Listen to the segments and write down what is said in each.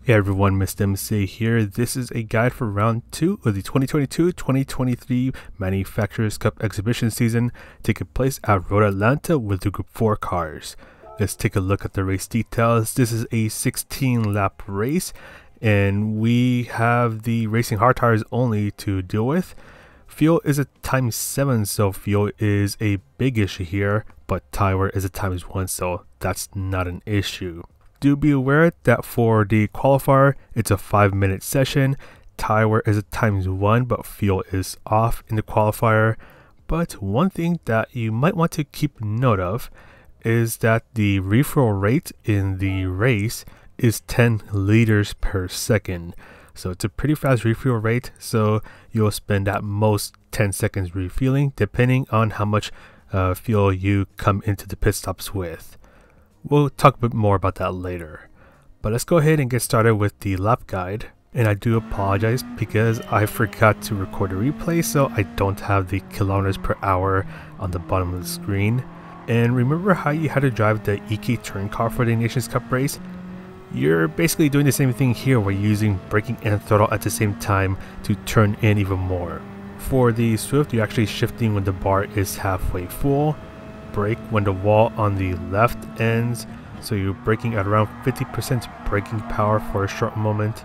Hey everyone, Mr. MC here. This is a guide for round 2 of the 2022-2023 Manufacturers Cup exhibition season taking place at Road Atlanta with the Group 4 cars. Let's take a look at the race details. This is a 16 lap race and we have the racing hard tires only to deal with. Fuel is a ×7, so fuel is a big issue here, but tire is a ×1, so that's not an issue. Do be aware that for the qualifier, it's a 5-minute session. Tire is a ×1, but fuel is off in the qualifier. But one thing that you might want to keep note of is that the refuel rate in the race is 10 liters per second. So it's a pretty fast refuel rate, so you'll spend at most 10 seconds refueling, depending on how much fuel you come into the pit stops with. We'll talk a bit more about that later. But let's go ahead and get started with the lap guide. And I do apologize because I forgot to record a replay, so I don't have the kilometers per hour on the bottom of the screen. And remember how you had to drive the EK turn car for the Nations Cup race? You're basically doing the same thing here where you're using braking and throttle at the same time to turn in even more. For the Swift, you're actually shifting when the bar is halfway full. Brake when the wall on the left ends, so you're braking at around 50% braking power for a short moment,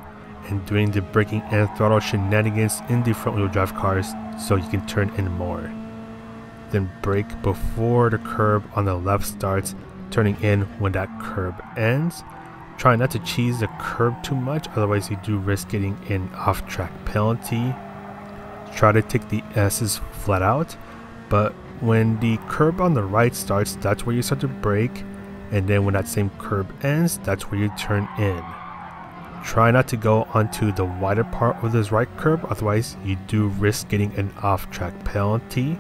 and doing the braking and throttle shenanigans in the front wheel drive cars so you can turn in more. Then brake before the curb on the left starts, turning in when that curb ends. Try not to cheese the curb too much, otherwise you do risk getting an off-track penalty. Try to take the S's flat out, but when the curb on the right starts, that's where you start to brake, and then when that same curb ends, that's where you turn in. Try not to go onto the wider part of this right curb, otherwise you do risk getting an off-track penalty.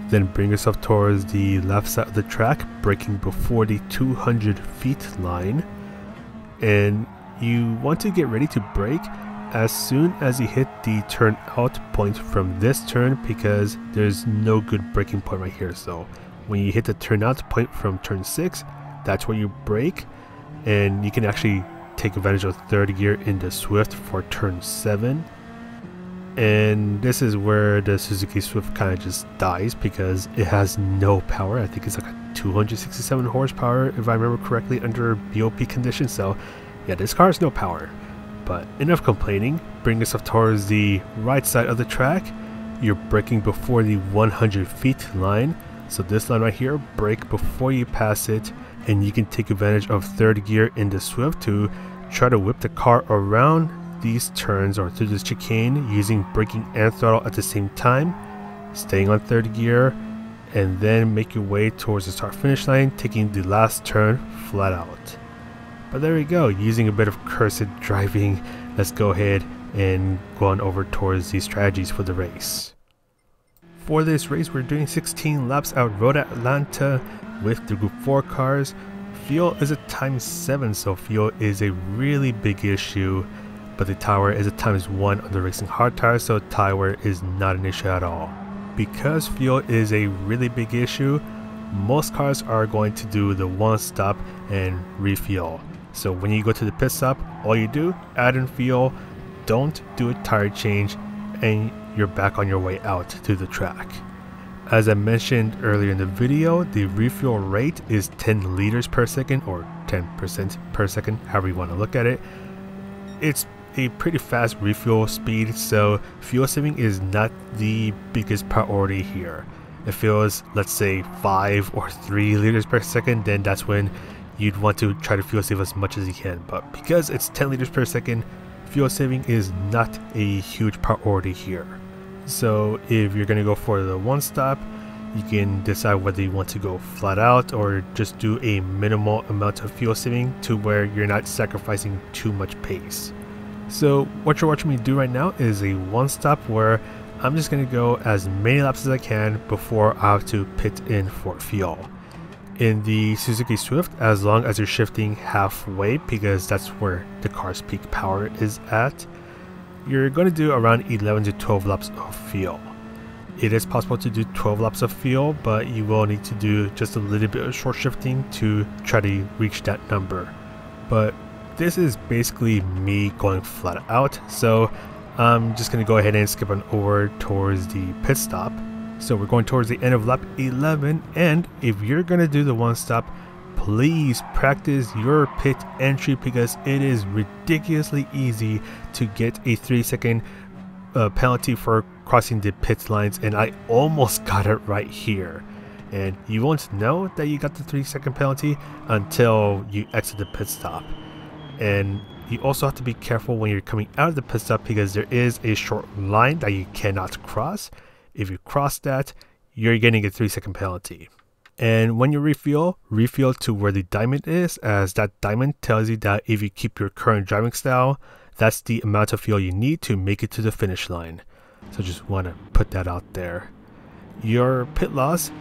Then bring yourself towards the left side of the track, braking before the 200 feet line, and you want to get ready to brake as soon as you hit the turn out point from this turn, because there's no good braking point right here. So when you hit the turn out point from turn 6, that's where you brake, and you can actually take advantage of third gear in the Swift for turn 7. And this is where the Suzuki Swift kind of just dies because it has no power. I think it's like a 267 horsepower if I remember correctly under BOP conditions. So yeah, this car has no power. But enough complaining. Bring yourself towards the right side of the track. You're braking before the 100 feet line. So this line right here, brake before you pass it, and you can take advantage of third gear in the Swift to try to whip the car around these turns or through this chicane using braking and throttle at the same time, staying on third gear, and then make your way towards the start finish line, taking the last turn flat out. But there we go, using a bit of cursed driving, let's go ahead and go on over towards the strategies for the race. For this race, we're doing 16 laps out Road Atlanta with the Group 4 cars. Fuel is a ×7, so fuel is a really big issue, but the tire is a ×1 on the racing hard tire, so tire is not an issue at all. Because fuel is a really big issue, most cars are going to do the one stop and refuel. So when you go to the pit stop, all you do, add in fuel, don't do a tire change, and you're back on your way out to the track. As I mentioned earlier in the video, the refuel rate is 10 liters per second or 10% per second, however you want to look at it. It's a pretty fast refuel speed, so fuel saving is not the biggest priority here. If it was, let's say, 5 or 3 liters per second, then that's when you'd want to try to fuel save as much as you can. But because it's 10 liters per second, fuel saving is not a huge priority here. So if you're going to go for the one stop, you can decide whether you want to go flat out or just do a minimal amount of fuel saving to where you're not sacrificing too much pace. So what you're watching me do right now is a one stop where I'm just going to go as many laps as I can before I have to pit in for fuel. In the Suzuki Swift, as long as you're shifting halfway, because that's where the car's peak power is at, you're going to do around 11 to 12 laps of fuel. It is possible to do 12 laps of fuel, but you will need to do just a little bit of short shifting to try to reach that number. But this is basically me going flat out, so I'm just going to go ahead and skip on over towards the pit stop. So we're going towards the end of lap 11, and if you're going to do the one stop, please practice your pit entry because it is ridiculously easy to get a 3-second penalty for crossing the pit lines, and I almost got it right here. And you won't know that you got the 3-second penalty until you exit the pit stop. And you also have to be careful when you're coming out of the pit stop because there is a short line that you cannot cross. If you cross that, you're getting a 3-second penalty. And when you refuel to where the diamond is, as that diamond tells you that if you keep your current driving style, that's the amount of fuel you need to make it to the finish line. So just want to put that out there. Your pit loss,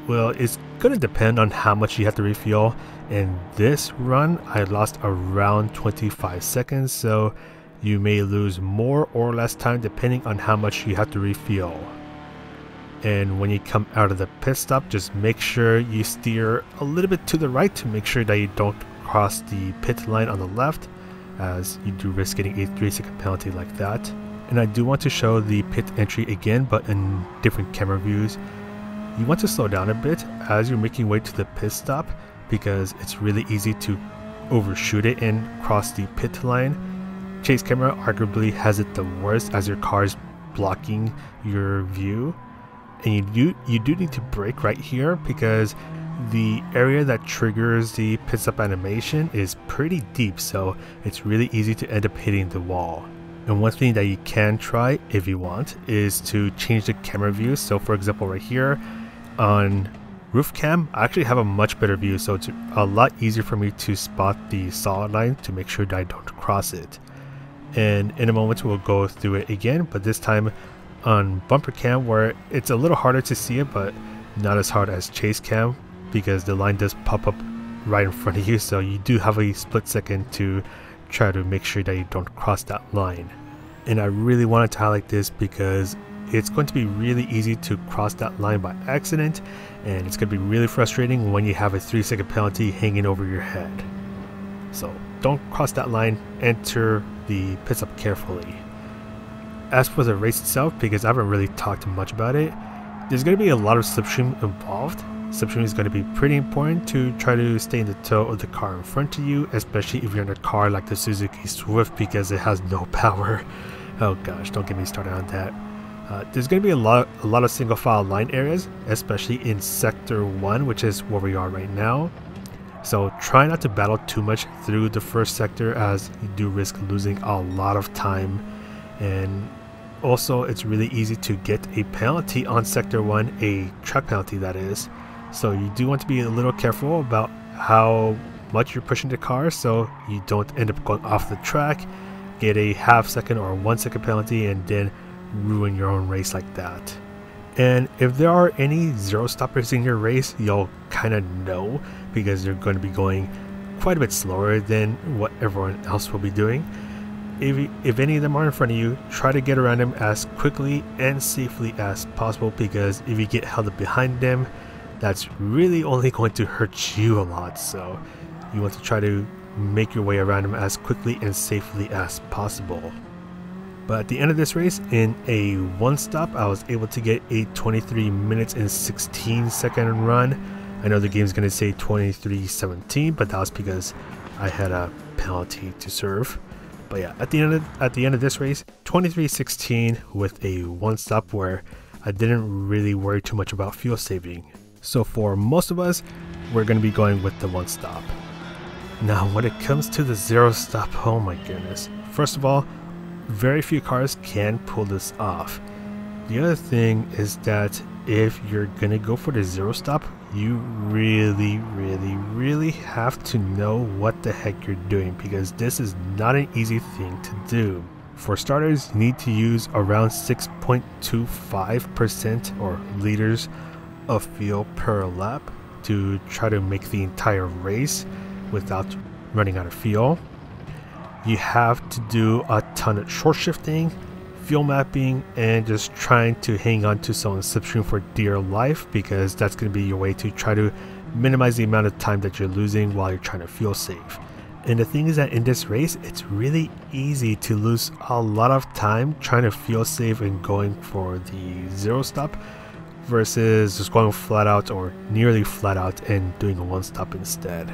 well, it's going to depend on how much you have to refuel. In this run, I lost around 25 seconds, so you may lose more or less time depending on how much you have to refuel. And when you come out of the pit stop, just make sure you steer a little bit to the right to make sure that you don't cross the pit line on the left, as you do risk getting a 3-second penalty like that. And I do want to show the pit entry again, but in different camera views. You want to slow down a bit as you're making way to the pit stop because it's really easy to overshoot it and cross the pit line. Chase camera arguably has it the worst as your car's blocking your view. And you do need to brake right here because the area that triggers the pit stop animation is pretty deep, so it's really easy to end up hitting the wall. And one thing that you can try if you want is to change the camera view. So for example, right here on roof cam, I actually have a much better view, so it's a lot easier for me to spot the solid line to make sure that I don't cross it. And in a moment we'll go through it again, but this time on bumper cam, where it's a little harder to see it but not as hard as chase cam because the line does pop up right in front of you, so you do have a split second to try to make sure that you don't cross that line. And I really wanted to highlight this because it's going to be really easy to cross that line by accident, and it's going to be really frustrating when you have a 3-second penalty hanging over your head. So don't cross that line, enter the pit stop carefully. As for the race itself, because I haven't really talked much about it, there's going to be a lot of slipstream involved. Slipstream is going to be pretty important to try to stay in the toe of the car in front of you, especially if you're in a car like the Suzuki Swift because it has no power. Oh gosh, don't get me started on that. There's going to be a lot of single file line areas, especially in Sector 1, which is where we are right now. So try not to battle too much through the first sector as you do risk losing a lot of time. And also, it's really easy to get a penalty on Sector 1, a track penalty that is. So you do want to be a little careful about how much you're pushing the car so you don't end up going off the track, get a half-second or 1-second penalty, and then ruin your own race like that. And if there are any zero stoppers in your race, you'll kind of know because they're going to be going quite a bit slower than what everyone else will be doing. If any of them are in front of you, try to get around them as quickly and safely as possible because if you get held up behind them, that's really only going to hurt you a lot. So you want to try to make your way around them as quickly and safely as possible. But at the end of this race, in a one stop, I was able to get a 23 minutes and 16 second run. I know the game's going to say 23:17, but that was because I had a penalty to serve. But yeah, at the end of this race, 23:16 with a one stop where I didn't really worry too much about fuel saving. So for most of us, we're going to be going with the one stop. Now when it comes to the zero stop, oh my goodness. First of all, very few cars can pull this off. The other thing is that if you're gonna go for the zero stop, you really have to know what the heck you're doing because this is not an easy thing to do. For starters, you need to use around 6.25% or liters of fuel per lap to try to make the entire race without running out of fuel. You have to do a ton of short shifting, fuel mapping, and just trying to hang on to some slipstream for dear life because that's going to be your way to try to minimize the amount of time that you're losing while you're trying to fuel save. And the thing is that in this race, it's really easy to lose a lot of time trying to feel safe and going for the zero stop versus just going flat out or nearly flat out and doing a one stop instead.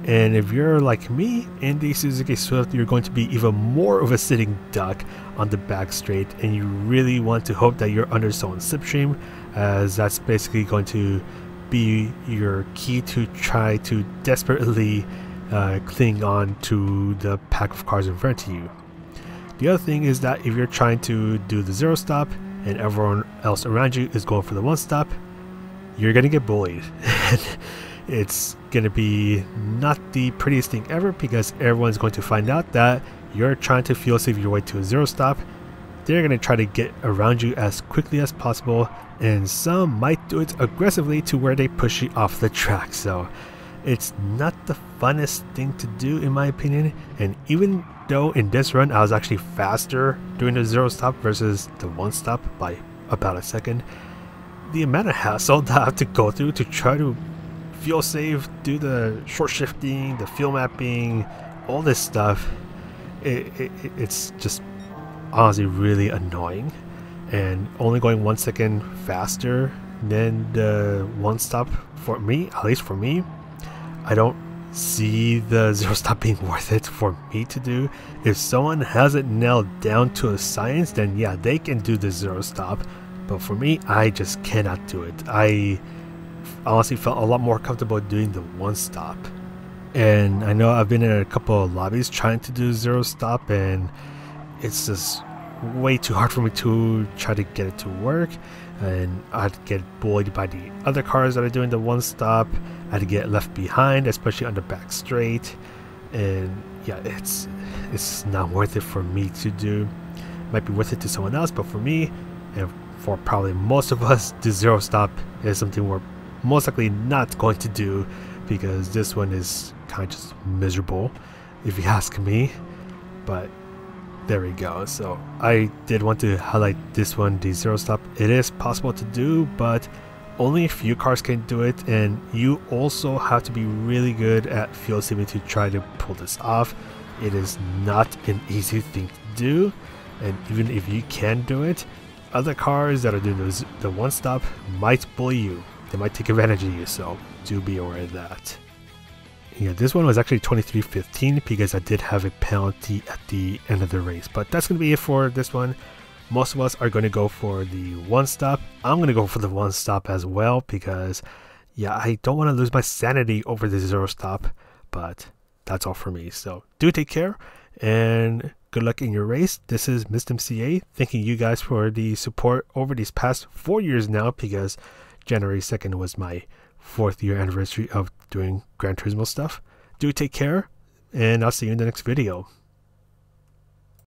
And if you're like me in the Suzuki Swift, you're going to be even more of a sitting duck on the back straight, and you really want to hope that you're under someone's slipstream, as that's basically going to be your key to try to desperately cling on to the pack of cars in front of you. The other thing is that if you're trying to do the zero stop and everyone else around you is going for the one stop, you're gonna get bullied. It's gonna be not the prettiest thing ever, because everyone's going to find out that you're trying to feel safe your way to a zero stop. They're gonna try to get around you as quickly as possible, and some might do it aggressively to where they push you off the track. So it's not the funnest thing to do, in my opinion. And even though in this run I was actually faster doing the zero stop versus the one stop by about a second, the amount of hassle that I have to go through to try to feel safe, do the short shifting, the field mapping, all this stuff, it's just honestly really annoying. And only going 1 second faster than the one stop, for me, at least for me, I don't see the zero stop being worth it for me to do. If someone has it nailed down to a science, then yeah, they can do the zero stop. But for me, I just cannot do it. I honestly felt a lot more comfortable doing the one stop. And I know I've been in a couple of lobbies trying to do zero stop, and it's just way too hard for me to try to get it to work. And I'd get bullied by the other cars that are doing the one stop. I'd get left behind, especially on the back straight. And yeah, it's not worth it for me to do. Might be worth it to someone else, but for me, and for probably most of us, the zero stop is something we're most likely not going to do, because this one is kind of just miserable, if you ask me. But there we go. So I did want to highlight this one, the zero stop. It is possible to do, but only a few cars can do it, and you also have to be really good at field saving to try to pull this off. It is not an easy thing to do, and even if you can do it, other cars that are doing the one stop might bully you. They might take advantage of you, so do be aware of that. Yeah, this one was actually 23:15 because I did have a penalty at the end of the race. But that's going to be it for this one. Most of us are going to go for the one stop. I'm going to go for the one stop as well, because yeah, I don't want to lose my sanity over the zero stop. But that's all for me. So do take care and good luck in your race. This is Mr. MCA, thanking you guys for the support over these past 4 years now, because January 2nd was my 4th year anniversary of doing Gran Turismo stuff. Do take care, and I'll see you in the next video.